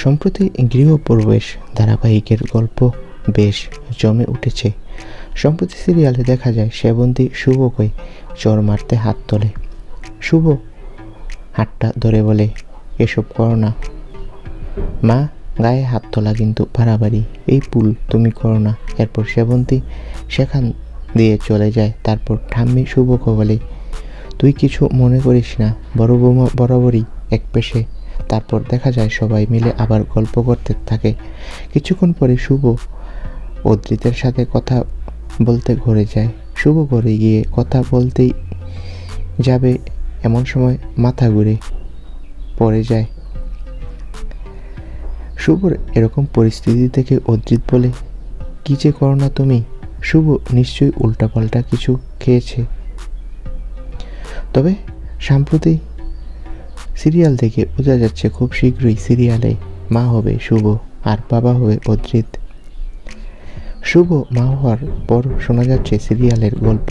সম্প্রতি গৃহপ্রবেশ ধারাবাহিকের গল্প বেশ জমে উঠেছে। সম্প্রতি সিরিয়ালে দেখা যায় সেবন্তী শুভকে চড় মারতে হাত তোলে। শুভ হাতটা ধরে বলে, এসব করো না মা, গায়ে হাত তোলা কিন্তু বাড়াবাড়ি, এই ভুল তুমি করো না। এরপর সেবন্তী সেখান দিয়ে চলে যায়। তারপর ঠাম্মি শুভকে বলে, তুই কিছু মনে করিস না, বড় বৌমা বরাবরই এক পেশে। তারপর দেখা যায় সবাই মিলে আবার গল্প করতে থাকে। কিছুক্ষণ পরে শুভ অদ্রিতের সাথে কথা বলতে ঘরে যায়। শুভ ঘরে গিয়ে কথা বলতেই যাবে এমন সময় মাথা ঘুরে পড়ে যায়। শুভর এরকম পরিস্থিতি থেকে অদ্রিত বলে, কি যে করো না তুমি। শুভ নিশ্চয়ই উল্টাপাল্টা কিছু খেয়েছে। তবে সাম্প্রতিক সিরিয়াল থেকে বোঝা যাচ্ছে খুব শীঘ্রই সিরিয়ালে মা হবে শুভ আর বাবা হবে অদ্রিত। শুভ মা হওয়ার পর শোনা যাচ্ছে সিরিয়ালের গল্প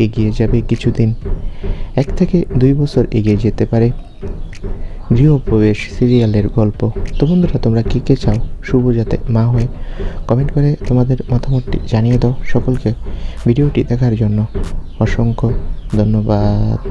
এগিয়ে যাবে কিছুদিন, 1 থেকে 2 বছর এগিয়ে যেতে পারে গৃহপ্রবেশ সিরিয়ালের গল্প। তো বন্ধুরা, তোমরা কে চাও শুভ যাতে মা হয়? কমেন্ট করে তোমাদের মতামতটি জানিয়ে দাও। সকলকে ভিডিওটি দেখার জন্য অসংখ্য ধন্যবাদ।